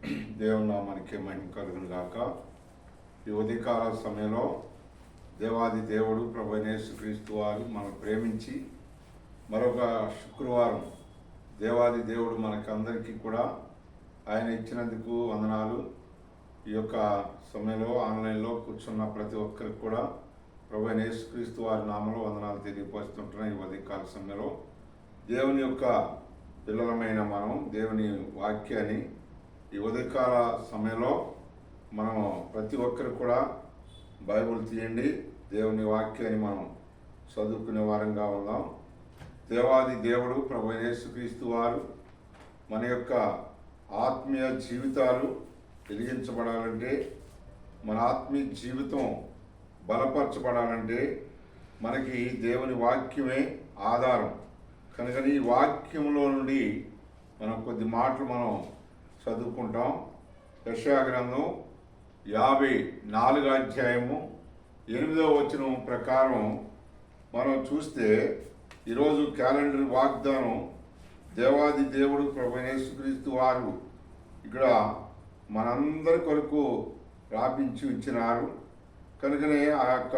దేవుని నామానికి మహిమ కలుగును గాక. ఈ ఉదయకాల సమయంలో దేవాది దేవుడు ప్రభు అయిన యేసుక్రీస్తు వారు మనకు ప్రేమించి మరొక శుక్రవారం దేవాది దేవుడు మనకందరికీ కూడా ఆయన ఇచ్చినందుకు వందనాలు. ఈ యొక్క సమయంలో ఆన్లైన్లో కూర్చున్న ప్రతి ఒక్కరికి కూడా ప్రభు అయిన యేసుక్రీస్తు వారి నామంలో వందనాలు తెలియపరుస్తుంటున్నాం. ఈ ఉదయకాల సమయంలో దేవుని యొక్క పిల్లలమైన మనం దేవుని వాక్యాన్ని ఈ ఉదయకాల సమయంలో మనం ప్రతి ఒక్కరు కూడా బైబిల్ తీయండి, దేవుని వాక్యాన్ని మనం చదువుకునే వారంగా ఉందాం. దేవాది దేవుడు ప్రభు యేసుక్రీస్తు వారు మన యొక్క ఆత్మీయ జీవితాలు వెలిగించబడాలంటే, మన ఆత్మీయ జీవితం బలపరచబడాలంటే మనకి దేవుని వాక్యమే ఆధారం. కనుక ఈ వాక్యంలో నుండి మనం కొద్ది మాటలు మనం చదువుకుంటాం. యెషయా గ్రంథం 54వ అధ్యాయము 8వ వచనం ప్రకారం మనం చూస్తే ఈరోజు క్యాలెండర్ వాగ్దానం దేవాది దేవుడు ప్రభు యేసుక్రీస్తు వారు ఇక్కడ మనందరి కొరకు రాపించి ఇచ్చినారు. కనుకనే ఆ యొక్క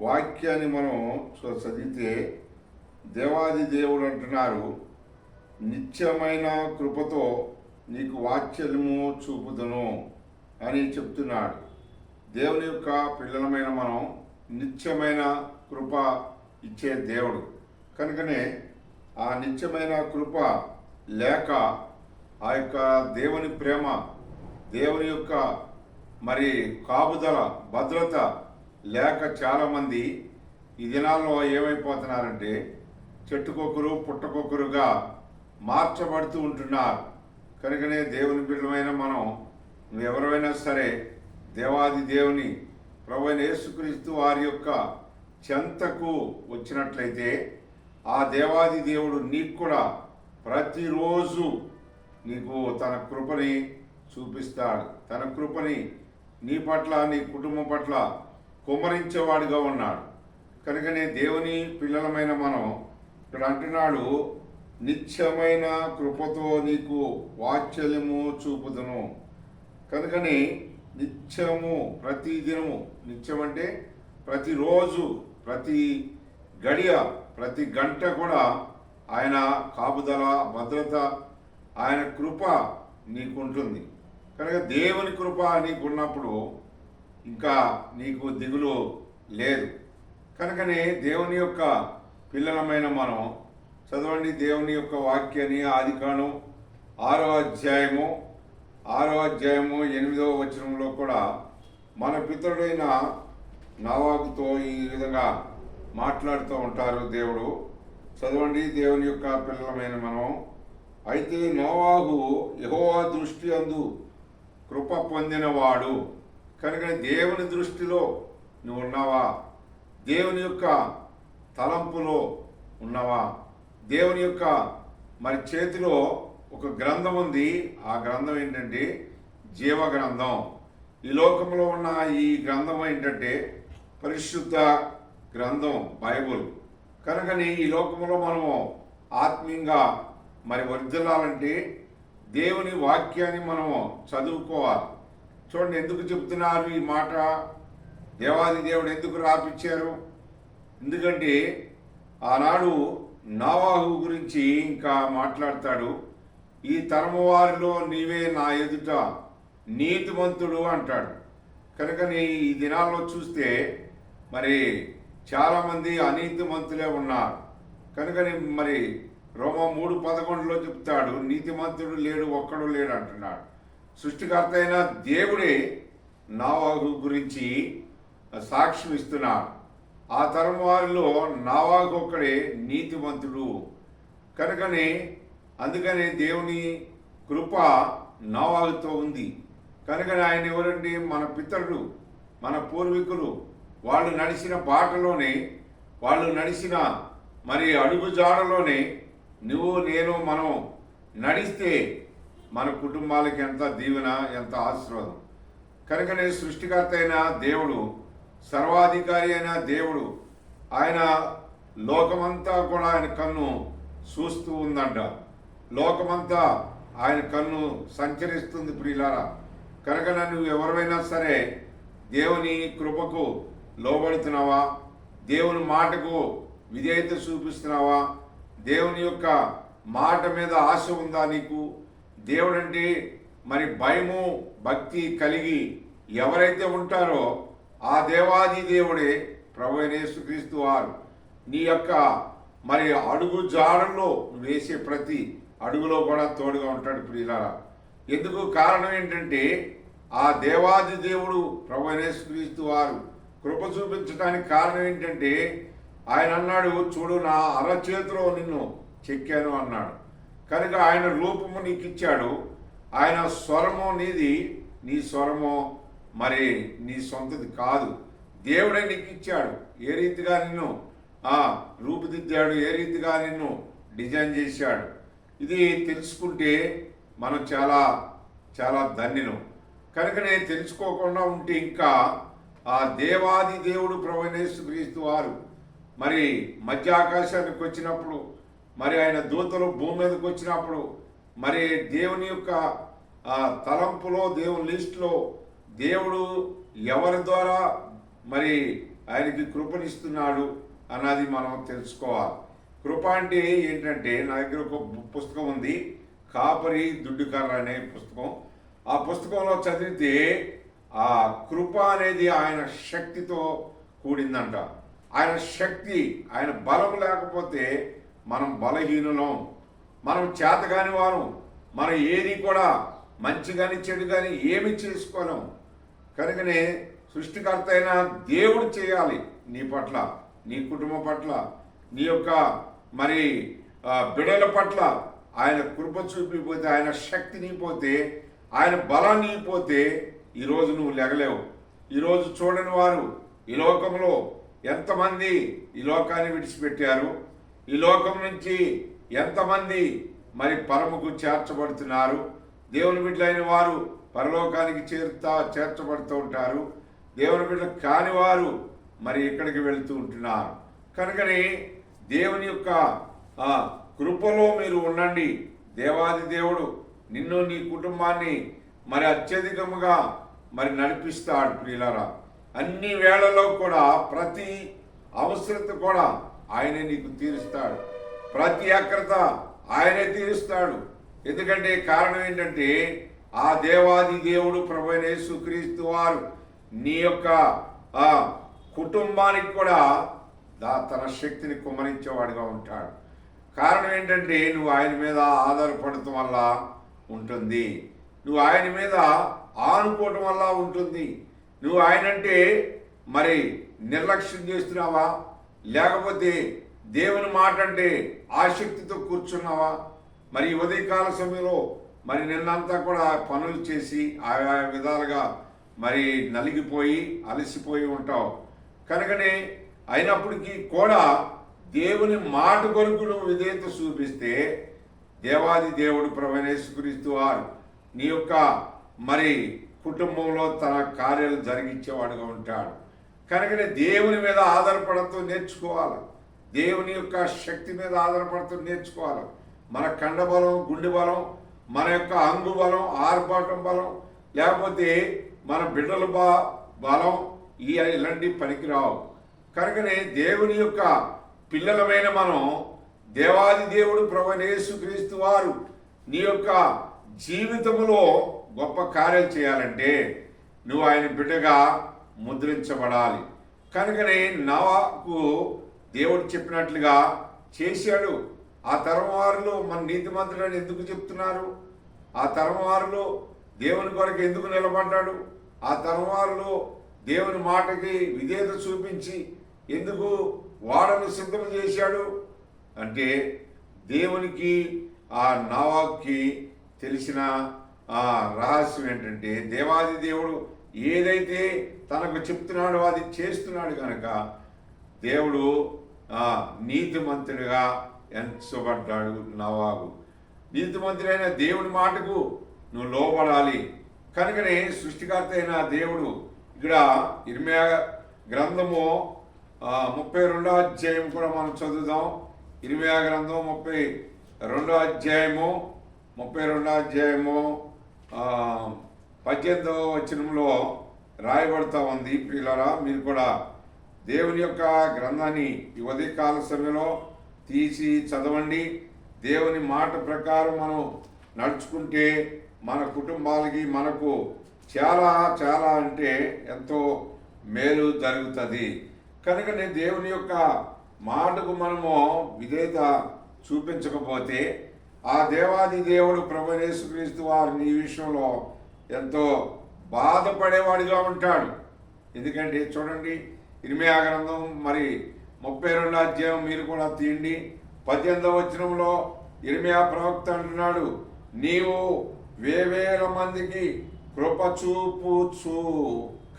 వాక్యాన్ని మనం చదివితే దేవాది దేవుడు అంటున్నారు, నిత్యమైన కృపతో నీకు వాత్సల్యము చూపుదును అని చెప్తున్నాడు. దేవుని యొక్క పిల్లలమైన మనం నిత్యమైన కృప ఇచ్చే దేవుడు. కనుకనే ఆ నిత్యమైన కృప లేక ఆ యొక్క దేవుని ప్రేమ, దేవుని యొక్క మరి కాపుదల, భద్రత లేక చాలామంది ఈ దినాల్లో ఏమైపోతున్నారంటే చెట్టుకొకరు పుట్టకొకరుగా మార్చబడుతూ ఉంటున్నారు. కనుకనే దేవుని బిడ్డలమైన మనం ఎవరైనా సరే దేవాది దేవుని ప్రభు అయిన యేసుక్రీస్తు వారి యొక్క చెంతకు వచ్చినట్లయితే ఆ దేవాది దేవుడు నీకు కూడా ప్రతిరోజు నీకు తన కృపని చూపిస్తాడు. తన కృపని నీ పట్ల, నీ కుటుంబం పట్ల కుమ్మరించేవాడిగా ఉన్నాడు. కనుకనే దేవుని పిల్లలమైన మనం ఇక్కడ అంటున్నాడు, నిత్యమైన కృపతో నీకు వాత్సల్యము చూపుదును. కనుకని నిత్యము, ప్రతి దినము, నిత్యం అంటే ప్రతిరోజు, ప్రతి గడియ, ప్రతి గంట కూడా ఆయన కాపుదల, భద్రత, ఆయన కృప నీకుంటుంది. కనుక దేవుని కృప నీకున్నప్పుడు ఇంకా నీకు దిగులు లేదు. కనుకనే దేవుని యొక్క పిల్లలమైన మనం చదవండి దేవుని యొక్క వాక్యాన్ని. ఆదికాండం 6వ అధ్యాయము 8వ వచనంలో కూడా మన పితరుడైన నోవాహుతో ఈ విధంగా మాట్లాడుతూ ఉంటారు దేవుడు. చదవండి దేవుని యొక్క పిల్లలమైన మనం. అయితే నోవాహు యెహోవా దృష్టి అందు కృప పొందినవాడు. కనుక దేవుని దృష్టిలో నువ్వు ఉన్నావా? దేవుని యొక్క తలంపులో ఉన్నావా? దేవుని యొక్క మరి చేతిలో ఒక గ్రంథం ఉంది. ఆ గ్రంథం ఏంటంటే జీవ గ్రంథం. ఈ లోకంలో ఉన్న ఈ గ్రంథం ఏంటంటే పరిశుద్ధ గ్రంథం, బైబుల్. కనుకని ఈ లోకంలో మనము ఆత్మీయంగా మరి వర్ధిల్లాలంటే దేవుని వాక్యాన్ని మనము చదువుకోవాలి. చూడండి ఎందుకు చెప్తున్నారు ఈ మాట, దేవాది దేవుడు ఎందుకు రాపిచ్చారు? ఎందుకంటే ఆనాడు నోవాహు గురించి ఇంకా మాట్లాడతాడు. ఈ తరము వారిలో నీవే నా ఎదుట నీతిమంతుడు అంటాడు. కనుకని ఈ దినాల్లో చూస్తే మరి చాలామంది అనీతిమంతులే ఉన్నారు. కనుకని మరి రోమా 3:11 చెప్తాడు, నీతిమంతుడు లేడు, ఒక్కడు లేడు అంటున్నాడు. సృష్టికర్త అయిన దేవుడే నోవాహు గురించి సాక్ష్యం ఇస్తున్నాడు. ఆ తరం వారిలో నోవాహు ఒక్కడే నీతిమంతుడు. కనుకని అందుకని దేవుని కృప నోవాహుతో ఉంది. కనుకని ఆయన ఎవరండి? మన పితరుడు, మన పూర్వీకులు. వాళ్ళు నడిచిన బాటలోనే, వాళ్ళు నడిచిన మరి అడుగుజాడలోనే నువ్వు నేను మనం నడిస్తే మన కుటుంబాలకి ఎంత దీవెన, ఎంత ఆశీర్వాదం. కనుకనే సృష్టికర్త అయిన దేవుడు, సర్వాధికారి అయిన దేవుడు, ఆయన లోకమంతా కూడా ఆయన కన్ను చూస్తూ ఉందంట. లోకమంతా ఆయన కన్ను సంచరిస్తుంది ప్రియులారా. కనుక నువ్వు ఎవరైనా సరే దేవుని కృపకు లోబడుతున్నావా? దేవుని మాటకు విధేయత చూపిస్తున్నావా? దేవుని యొక్క మాట మీద ఆశ ఉందా నీకు? దేవుడంటే మరి భయము భక్తి కలిగి ఎవరైతే ఉంటారో ఆ దేవాది దేవుడే ప్రభువైన యేసుక్రీస్తు వారు నీ యొక్క మరి అడుగు జాడల్లో వేసే ప్రతి అడుగులో కూడా తోడుగా ఉంటాడు ప్రియులారా. ఎందుకు? కారణం ఏంటంటే ఆ దేవాది దేవుడు ప్రభువైన యేసుక్రీస్తు వారు కృప చూపించడానికి కారణం ఏంటంటే ఆయన అన్నాడు, చూడు నా అరచేతిలో నిన్ను చెక్కాను అన్నాడు. కనుక ఆయన రూపము నీకు ఇచ్చాడు. ఆయన స్వరము నీది, నీ స్వరము మరి నీ సొంతది కాదు, దేవుడే నీకు ఇచ్చాడు. ఏ రీతిగా నిన్ను రూపుదిద్దాడు, ఏ రీతిగా నిన్ను డిజైన్ చేశాడు, ఇది తెలుసుకుంటే మనం చాలా చాలా ధన్యులం. కనుకనే తెలుసుకోకుండా ఉంటే ఇంకా ఆ దేవాది దేవుడు ప్రభువైన యేసుక్రీస్తు వారు మరి మధ్య ఆకాశానికి వచ్చినప్పుడు, మరి ఆయన దూతలు భూమి మీదకి వచ్చినప్పుడు, మరి దేవుని యొక్క తలంపులో దేవుని లిస్టులో దేవుడు ఎవరి ద్వారా మరి ఆయనకి కృపనిస్తున్నాడు అన్నది మనం తెలుసుకోవాలి. కృప అంటే ఏంటంటే, నా దగ్గర ఒక పుస్తకం ఉంది, కాపరి దుడ్డుకర్ర అనే పుస్తకం. ఆ పుస్తకంలో చదివితే ఆ కృప అనేది ఆయన శక్తితో కూడిందంట. ఆయన శక్తి, ఆయన బలం లేకపోతే మనం బలహీనులం, మనం చేతగాని వారం, మనం ఏది కూడా మంచి కానీ చెడు కానీ ఏమి చేసుకోలేం. కనుకనే సృష్టికర్త అయిన దేవుడు చేయాలి నీ పట్ల, నీ కుటుంబం పట్ల, నీ యొక్క మరి బిడల పట్ల ఆయన కృప చూపిపోతే, ఆయన శక్తిని పోతే, ఆయన బలాన్ని పోతే ఈరోజు నువ్వు లెగలేవు. ఈరోజు చూడని వారు ఈ లోకంలో ఎంతమంది ఈ లోకాన్ని విడిచిపెట్టారు, ఈ లోకం నుంచి ఎంతమంది మరి పరముకు చేర్చబడుతున్నారు. దేవుని బిడ్డలైన వారు పరలోకానికి చేర్చబడుతూ ఉంటారు, దేవుని బిడ్డలు కాని వారు మరి ఇక్కడికి వెళుతూ ఉంటున్నారు. కనుకని దేవుని యొక్క కృపలో మీరు ఉండండి. దేవాది దేవుడు నిన్ను నీ కుటుంబాన్ని మరి అత్యధికముగా మరి నడిపిస్తాడు ప్రియులారా. అన్ని వేళల్లో కూడా ప్రతి అవసరత కూడా ఆయనే నీకు తీరుస్తాడు, ప్రతి అక్రత ఆయనే తీరుస్తాడు. ఎందుకంటే కారణం ఏంటంటే ఆ దేవాది దేవుడు ప్రభువైన యేసుక్రీస్తు వారు నీ యొక్క కుటుంబానికి కూడా తన శక్తిని కుమ్మరించేవాడిగా ఉంటాడు. కారణం ఏంటంటే నువ్వు ఆయన మీద ఆధారపడటం వల్ల ఉంటుంది, నువ్వు ఆయన మీద ఆనుకోవటం వల్ల ఉంటుంది. నువ్వు ఆయనంటే మరి నిర్లక్ష్యం చేస్తున్నావా, లేకపోతే దేవుని మాట అంటే ఆసక్తితో కూర్చున్నావా? మరి ఉదయకాల సమయంలో మరి నిన్నంతా కూడా పనులు చేసి ఆయా విధాలుగా మరి నలిగిపోయి అలసిపోయి ఉంటావు. కనుకనే అయినప్పటికీ కూడా దేవుని మాట కొరకు నువ్వు విధేయత చూపిస్తే దేవాది దేవుడు ప్రభువైన యేసుక్రీస్తు వారు నీ యొక్క మరి కుటుంబంలో తన కార్యాలు జరిగించేవాడుగా ఉంటాడు. కనుకనే దేవుని మీద ఆధారపడుతూ నేర్చుకోవాలి, దేవుని యొక్క శక్తి మీద ఆధారపడుతూ నేర్చుకోవాలి. మన కండ బలం, గుండె బలం, మన యొక్క అంగు బలం, ఆర్భాటం బలం, లేకపోతే మన బిడ్డల బలం ఇలాంటి పనికిరావు. కనుకనే దేవుని యొక్క పిల్లలమైన మనం దేవాది దేవుడు ప్రభువైన యేసుక్రీస్తు వారు నీ యొక్క జీవితంలో గొప్ప కార్యాలు చేయాలంటే నువ్వు ఆయన బిడ్డగా ముద్రించబడాలి. కనుకనే నోవాకు దేవుడు చెప్పినట్లుగా చేశాడు. ఆ తరం వారిలో మన నీతిమంతుడని ఎందుకు చెప్తున్నారు? ఆ తరం వారిలో దేవుని కొరకు ఎందుకు నిలబడ్డాడు? ఆ తరం వారిలో దేవుని మాటకి విధేయత చూపించి ఎందుకు వాడను సిద్ధం చేశాడు అంటే దేవునికి ఆ నోవాకి తెలిసిన రహస్యం ఏంటంటే దేవాది దేవుడు ఏదైతే తనకు చెప్తున్నాడో అది చేస్తున్నాడు. కనుక దేవుడు నీతిమంతుడిగా ఎంచబడ్డాడు. నోవాకు నీతిమంతుడైన దేవుని మాటకు నువ్వు లోబడాలి. కనుకనే సృష్టికర్త అయిన దేవుడు ఇక్కడ ఇర్మియా గ్రంథము 32వ అధ్యాయం కూడా మనం చదువుదాం. ఇర్మియా గ్రంథం 32వ అధ్యాయము 32వ అధ్యాయము 18వ వచనంలో రాయబడుతూ ఉంది. ప్రియులారా, మీరు కూడా దేవుని యొక్క గ్రంథాన్ని ఈ ఉదయకాల సమయంలో తీసి చదవండి. దేవుని మాట ప్రకారం మనం నడుచుకుంటే మన కుటుంబాలకి మనకు చాలా చాలా అంటే ఎంతో మేలు జరుగుతుంది. కనుకనే దేవుని యొక్క మాటకు మనము విధేయత చూపించకపోతే ఆ దేవాది దేవుడు ప్రభువైన యేసుక్రీస్తు వారిని ఈ విషయంలో ఎంతో బాధపడేవాడిగా ఉంటాడు. ఎందుకంటే చూడండి, ఇర్మియా గ్రంథం 32వ అధ్యాయం మీరు కూడా తీయండి. 18వ వచనంలో ఇర్మియా ప్రవక్త అంటున్నాడు, నీవు వేవేల మందికి కృప చూపుచు.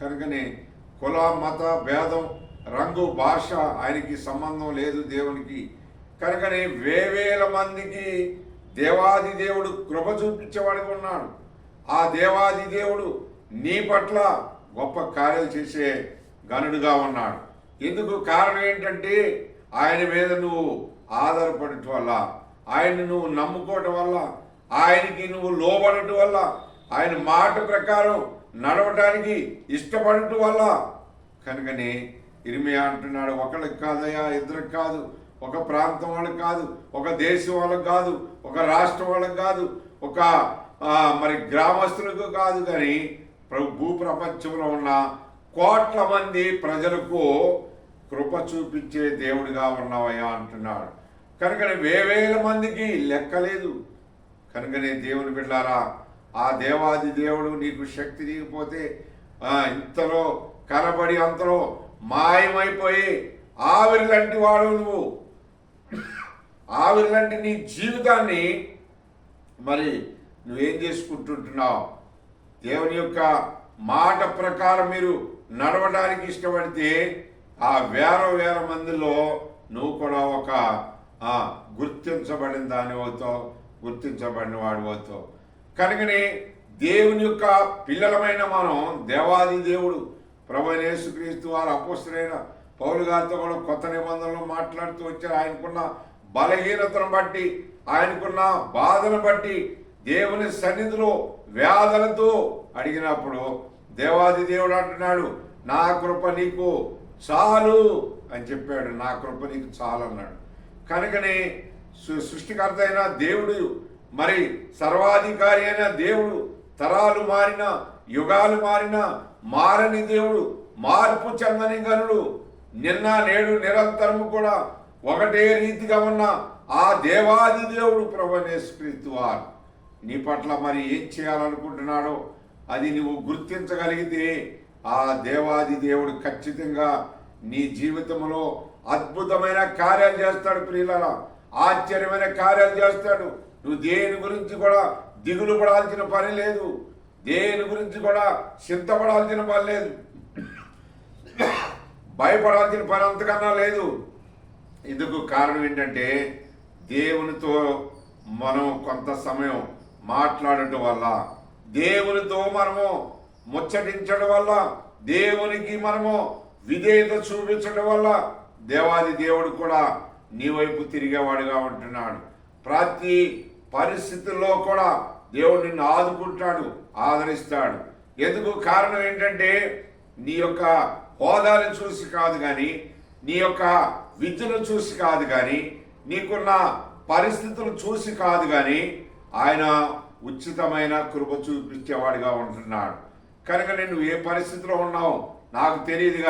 కనుకనే కుల మత భేదం రంగు భాష ఆయనకి సంబంధం లేదు దేవునికి. కనుకనే వేవేల మందికి దేవాది దేవుడు కృప చూపించేవాడిగా ఉన్నాడు. ఆ దేవాది దేవుడు నీ పట్ల గొప్ప కార్యాలు చేసే గనుడుగా ఉన్నాడు. ఎందుకు కారణం ఏంటంటే ఆయన మీద నువ్వు ఆధారపడటం వల్ల, ఆయన్ని నువ్వు నమ్ముకోవటం వల్ల, ఆయనకి నువ్వు లోబడటం వల్ల, ఆయన మాట ప్రకారం నడవటానికి ఇష్టపడటం వల్ల. కనుకనే ఇర్మియా అంటున్నాడు, ఒకళ్ళకి కాదయా, ఇద్దరికి కాదు, ఒక ప్రాంతం వాళ్ళకి కాదు, ఒక దేశం వాళ్ళకి కాదు, ఒక రాష్ట్రం వాళ్ళకి కాదు, ఒక గ్రామస్తులకు కాదు, కానీ భూప్రపంచంలో ఉన్న కోట్ల మంది ప్రజలకు కృప చూపించే దేవుడిగా ఉన్నావయ్యా అంటున్నాడు. కనుకనే వేవేల మందికి లెక్కలేదు. కనుకనే దేవుని బిడ్డారా, ఆ దేవాది దేవుడు నీకు శక్తి దిగిపోతే ఇంతలో కనబడి అంతలో మాయమైపోయి ఆవిరి లాంటి వాడు నువ్వు. ఆవిరి లాంటి నీ జీవితాన్ని నువ్వేం చేసుకుంటుంటున్నావు? దేవుని యొక్క మాట ప్రకారం మీరు నడవడానికి ఇష్టపడితే ఆ వేల మందిలో నువ్వు కూడా ఒక గుర్తించబడిన దాని అవుతావు, గుర్తించబడిన వాడు అవుతావు. కనుకనే దేవుని యొక్క పిల్లలమైన మనం దేవాది దేవుడు ప్రభువైన యేసుక్రీస్తు వారు అపోస్తలుడైన పౌలు గారితో కూడా కొత్త నిబంధనలు మాట్లాడుతూ వచ్చారు. ఆయనకున్న బలహీనతను బట్టి, ఆయనకున్న బాధను బట్టి దేవుని సన్నిధిలో వ్యాధులతో అడిగినప్పుడు దేవాది దేవుడు అంటున్నాడు, నా కృప నీకు చాలు అని చెప్పాడు. నా కృప నీకు చాలు అన్నాడు. కనుకనే సృష్టికర్త అయిన దేవుడు, సర్వాధికారి అయిన దేవుడు, తరాలు మారిన, యుగాలు మారిన మారని దేవుడు, మార్పు చెందని గనుడు, నిన్న నేడు నిరంతరము కూడా ఒకటే రీతిగా ఉన్న ఆ దేవాది దేవుడు ప్రభువైన యేసుక్రీస్తు వారు నీ పట్ల ఏం చేయాలనుకుంటున్నాడో అది నువ్వు గుర్తించగలిగితే ఆ దేవాది దేవుడు ఖచ్చితంగా నీ జీవితంలో అద్భుతమైన కార్యాలు చేస్తాడు. ప్రియులారా, ఆశ్చర్యమైన కార్యాలు చేస్తాడు. నువ్వు దేని గురించి కూడా దిగులు పడాల్సిన పని లేదు, దేని గురించి కూడా చింతపడాల్సిన పని లేదు, భయపడాల్సిన పని అంతకన్నా లేదు. ఇందుకు కారణం ఏంటంటే దేవునితో మనం కొంత సమయం మాట్లాడటం వల్ల, దేవునితో మనము ముచ్చటించడం వల్ల, దేవునికి మనము విధేయత చూపించడం వల్ల దేవాది దేవుడు కూడా నీ వైపు తిరిగేవాడుగా ఉంటున్నాడు. ప్రతి పరిస్థితుల్లో కూడా దేవుడు నిన్ను ఆదుకుంటాడు, ఆదరిస్తాడు. ఎందుకు కారణం ఏంటంటే నీ యొక్క హోదాను చూసి కాదు కానీ, నీ యొక్క విద్యను చూసి కాదు కానీ, నీకున్న పరిస్థితులు చూసి కాదు కానీ, ఆయన ఉచితమైన కృప చూపించేవాడిగా ఉంటున్నాడు. కనుక నువ్వు ఏ పరిస్థితిలో ఉన్నావు నాకు తెలియదు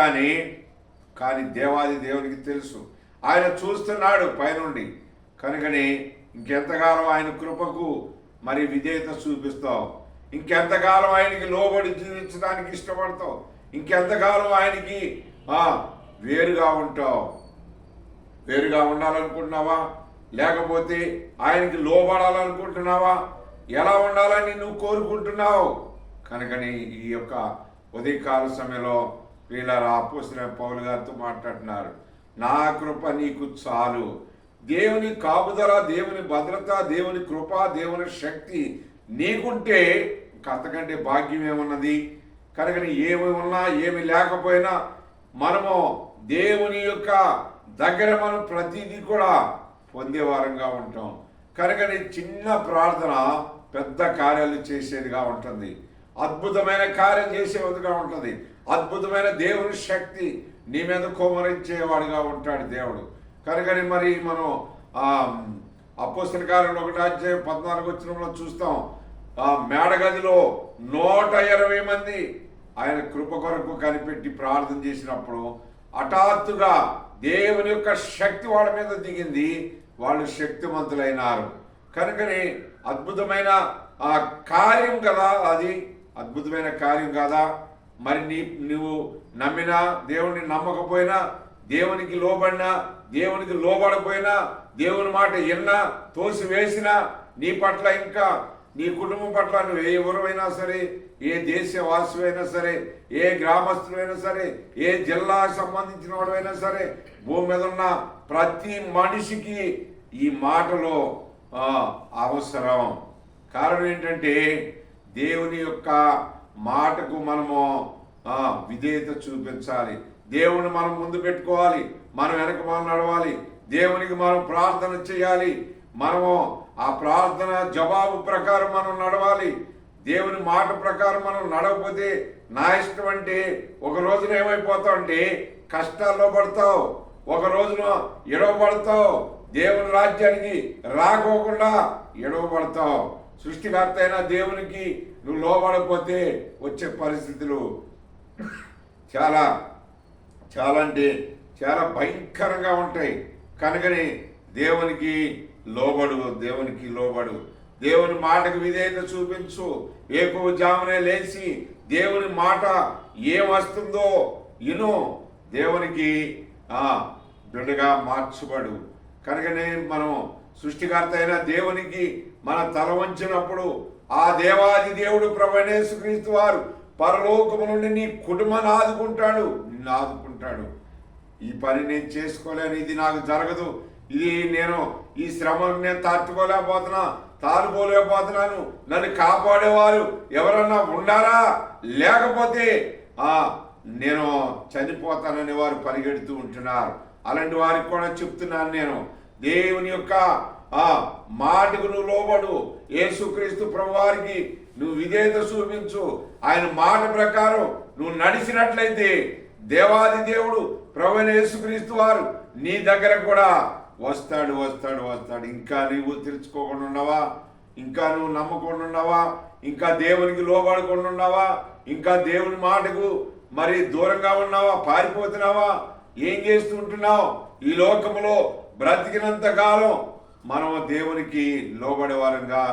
కానీ దేవాది దేవునికి తెలుసు. ఆయన చూస్తున్నాడు పైనుండి. కనుకని ఇంకెంతకాలం ఆయన కృపకు విధేయత చూపిస్తావు? ఇంకెంతకాలం ఆయనకి లోబడి జీవించడానికి ఇష్టపడతావు? ఇంకెంతకాలం ఆయనకి వేరుగా ఉంటావు? వేరుగా ఉండాలనుకుంటున్నావా? లేకపోతే ఆయనకి లోబడాలనుకుంటున్నావా? ఎలా ఉండాలని నువ్వు కోరుకుంటున్నావు? కనుకని ఈ యొక్క ఉదయకాల సమయంలో ప్రియులారా, అపోస్తలుడైన పౌలు గారితో మాట్లాడుతున్నారు, నా కృప నీకు చాలు. దేవుని కాపుదల, దేవుని భద్రత, దేవుని కృప, దేవుని శక్తి నీకుంటే అంతకంటే భాగ్యం ఏమున్నది? కనుకని ఏమి ఉన్నా ఏమి లేకపోయినా మనము దేవుని యొక్క దగ్గర మనం ప్రతిదీ కూడా పొందేవారంగా ఉంటాం. కనుక నీ చిన్న ప్రార్థన పెద్ద కార్యాలు చేసేదిగా ఉంటుంది, అద్భుతమైన కార్యం చేసేదిగా ఉంటుంది. అద్భుతమైన దేవుని శక్తి నీ మీద కుమ్మరించేవాడిగా ఉంటాడు దేవుడు. కనుకని మరి మనం అపోస్తల కార్యంలో 1:14 చూస్తాం. మేడగదిలో 120 మంది ఆయన కృప కొరకు కనిపెట్టి ప్రార్థన చేసినప్పుడు హఠాత్తుగా దేవుని యొక్క శక్తి వాళ్ళ మీద దిగింది, వాళ్ళు శక్తివంతులైనారు. కనుకని అద్భుతమైన కార్యం కదా, అది అద్భుతమైన కార్యం కదా. మరి నువ్వు నమ్మినా, దేవుని నమ్మకపోయినా, దేవునికి లోబడినా, దేవునికి లోబడపోయినా, దేవుని మాట విన్నా, తోసివేసినా, నీ పట్ల ఇంకా నీ కుటుంబం పట్ల నువ్వు ఏ ఎవరైనా సరే, ఏ దేశవాసువైనా సరే, ఏ గ్రామస్తులైనా సరే, ఏ జిల్లాకు సంబంధించిన వాడైనా సరే, భూమి మీద ఉన్న ప్రతి మనిషికి ఈ మాటలో అవసరం. కారణం ఏంటంటే దేవుని యొక్క మాటకు మనము విధేయత చూపించాలి. దేవుని మనం ముందు పెట్టుకోవాలి, మనం వెనక మనం నడవాలి, దేవునికి మనం ప్రార్థన చేయాలి, మనము ఆ ప్రార్థన జవాబు ప్రకారం మనం నడవాలి. దేవుని మాట ప్రకారం మనం నడవకపోతే నా ఇష్టం అంటే ఒక రోజున ఏమైపోతావు అంటే కష్టాల్లో పడతావు, ఒక రోజున ఎడవబడతావు, దేవుని రాజ్యానికి రాకోకుండా ఎడవబడతావు. సృష్టికర్త అయిన దేవునికి నువ్వు లోబడకపోతే వచ్చే పరిస్థితులు చాలా చాలా అంటే చాలా భయంకరంగా ఉంటాయి. కనుకని దేవునికి లోబడు, దేవునికి లోబడు, దేవుని మాటకు విధేయత చూపించు. వేకువజామునే లేచి దేవుని మాట ఏమొస్తుందో ఇను, దేవునికి బిడ్డగా మార్చబడు. కనుకనే మనం సృష్టికర్త అయిన దేవునికి మన తల వంచినప్పుడు ఆ దేవాది దేవుడు ప్రభువైన యేసుక్రీస్తు వారు పరలోకము నుండి నీ కుటుంబాన్ని ఆదుకుంటాడు, నిన్ను ఆదుకుంటాడు. ఈ పని నేను చేసుకోలేను, ఇది నాకు జరగదు, ఇది నేను ఈ శ్రమను నేను తాలుపోలేకపోతున్నాను, నన్ను కాపాడేవారు ఎవరన్నా ఉండారా, లేకపోతే నేను చనిపోతానని వారు పరిగెడుతూ ఉంటున్నారు. అలాంటి వారికి కూడా చెప్తున్నాను నేను, దేవుని యొక్క మాటకు నువ్వు లోబడు. యేసుక్రీస్తు ప్రభువారికి నువ్వు విధేయత చూపించు. ఆయన మాట ప్రకారం నువ్వు నడిచినట్లయితే దేవాది దేవుడు ప్రభువైన యేసుక్రీస్తు వారు నీ దగ్గర కూడా వస్తాడు వస్తాడు వస్తాడు. ఇంకా నువ్వు తెలుసుకోకుండా ఉన్నావా, ఇంకా నువ్వు నమ్మకుండా ఉన్నావా, ఇంకా దేవునికి లోబడకుండా ఉన్నావా, ఇంకా దేవుని మాటకు మరి దూరంగా ఉన్నావా, పారిపోతున్నావా, ఏం చేస్తుంటున్నావు? ఈ లోకములో బ్రతికినంత కాలం మనం దేవునికి లోబడే వారంగా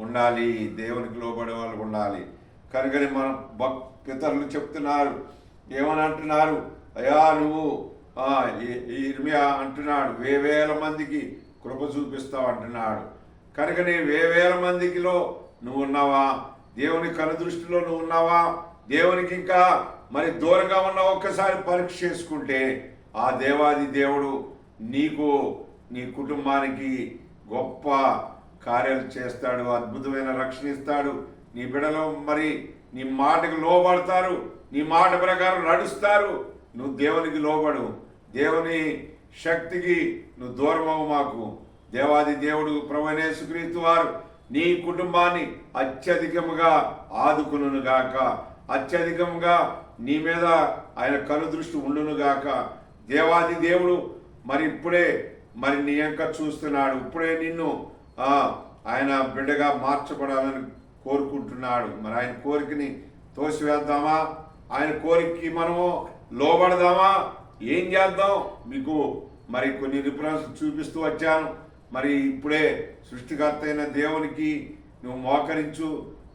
ఉండాలి, దేవునికి లోబడే వాళ్ళు ఉండాలి. కనుకని మన పితరులు చెప్తున్నారు, ఏమని అంటున్నారు? అయ్యా నువ్వు ఇర్మియా అంటున్నాడు, 1000 మందికి కృప చూపిస్తావు అంటున్నాడు. కనుకని 1000 మందికిలో నువ్వు ఉన్నావా? దేవుని కనుదృష్టిలో నువ్వు ఉన్నావా? దేవునికి ఇంకా మరి దూరంగా ఉన్నావా? ఒక్కసారి పరీక్ష చేసుకుంటే ఆ దేవాది దేవుడు నీకు, నీ కుటుంబానికి గొప్ప కార్యాలు చేస్తాడు, అద్భుతమైన రక్షణ ఇస్తాడు. నీ బిడ్డలు మరి నీ మాటకు లోబడతారు, నీ మాట ప్రకారం నడుస్తారు. నువ్వు దేవునికి లోబడు, దేవుని శక్తికి నువ్వు దూరం అవ్వు. మాకు దేవాది దేవుడు ప్రభువైన యేసుక్రీస్తు వారు నీ కుటుంబాన్ని అత్యధికముగా ఆదుకునుగాక, అత్యధికంగా నీ మీద ఆయన కనుదృష్టి ఉండునుగాక. దేవాది దేవుడు మరి ఇప్పుడే మరి నీ యొక్క చూస్తున్నాడు, ఇప్పుడే నిన్ను ఆయన బిడ్డగా మార్చబడాలని కోరుకుంటున్నాడు. మరి ఆయన కోరికని తోసివేద్దామా? ఆయన కోరికకి మనము లోబడదామా? ఏం చేద్దాం? మీకు మరి కొన్ని రిఫరెన్స్ చూపిస్తూ వచ్చాను. మరి ఇప్పుడే సృష్టికర్త అయిన దేవునికి నువ్వు మోకరించు,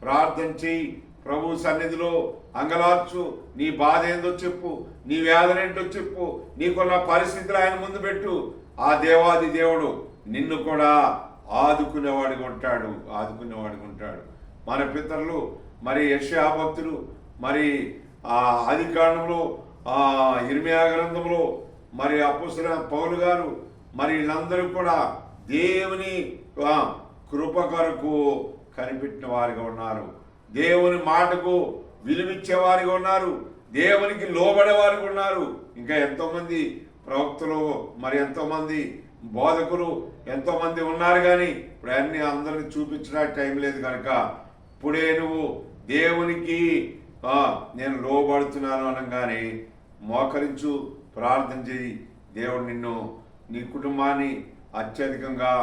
ప్రార్థన చెయ్యి, ప్రభు సన్నిధిలో అంగలార్చు. నీ బాధ ఏందో చెప్పు, నీ వేదన ఏంటో చెప్పు, నీకున్న పరిస్థితులు ఆయన ముందు పెట్టు. ఆ దేవాది దేవుడు నిన్ను కూడా ఆదుకునేవాడిగా ఉంటాడు. మన పితరులు మరి యెషయా భక్తులు మరి ఆదికాండంలో ఇర్మియా గ్రంథంలో మరి అపోస్తలుడైన పౌలు గారు మరి వీళ్ళందరూ కూడా దేవుని కృప కొరకు కనిపెట్టిన వారిగా ఉన్నారు, దేవుని మాటకు విలువిచ్చేవారిగా ఉన్నారు, దేవునికి లోబడే వారిగా ఉన్నారు. ఇంకా ఎంతోమంది ప్రవక్తలు మరి ఎంతోమంది బోధకులు ఎంతోమంది ఉన్నారు, కానీ ఇప్పుడు అన్ని అందరికి చూపించడానికి టైం లేదు కనుక ఇప్పుడే నువ్వు దేవునికి నేను లోబడుతున్నాను అనగానే మోకరించు, ప్రార్థన చేయి. దేవుడు నిన్ను, నీ కుటుంబాన్ని అత్యధికంగా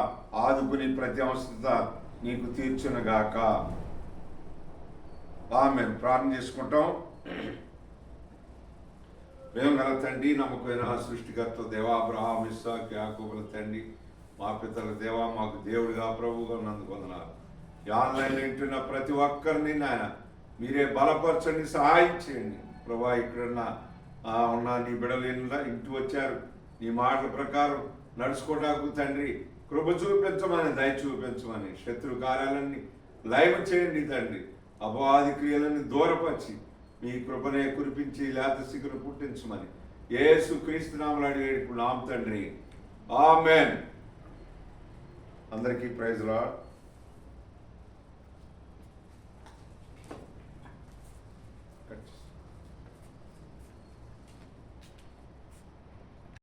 ఆదుకుని ప్రతి అవసరత నీకు తీర్చునుగాక. ఆమేన్. ప్రార్థన చేసుకుంటాం. ప్రేమ గల తండ్రి, నమ్మకమైన సృష్టికర్త దేవా, అబ్రహాము, ఇస్సాకు, యాకోబుల తండ్రి, మా పితరుల దేవా, మాకు దేవుడిగా ప్రభువుగా ఉన్నందుకు వందనాలు. ఈ ఆన్లైన్ వింటున్న ప్రతి ఒక్కరిని నాయన మీరే బలపరచండి, సహాయం చేయండి ప్రభా. ఇక్కడున్న ఉన్న నీ బిడ్డలు ఇంటి వచ్చారు, నీ మాటల ప్రకారం నడుచుకోవడానికి తండ్రి కృప చూపించమని, దయ చూపించమని, శత్రు కార్యాలన్నీ లైవ్ చేయండి తండ్రి. అపవాది క్రియలని దూరపరిచి మీ కృపనే కురిపించి లేత సిగ్గును పుట్టించమని యేసు క్రీస్తు నామములో అడిగేడుకున్నాం తండ్రి. ఆమేన్. అందరికీ ప్రైజ్ లార్డ్.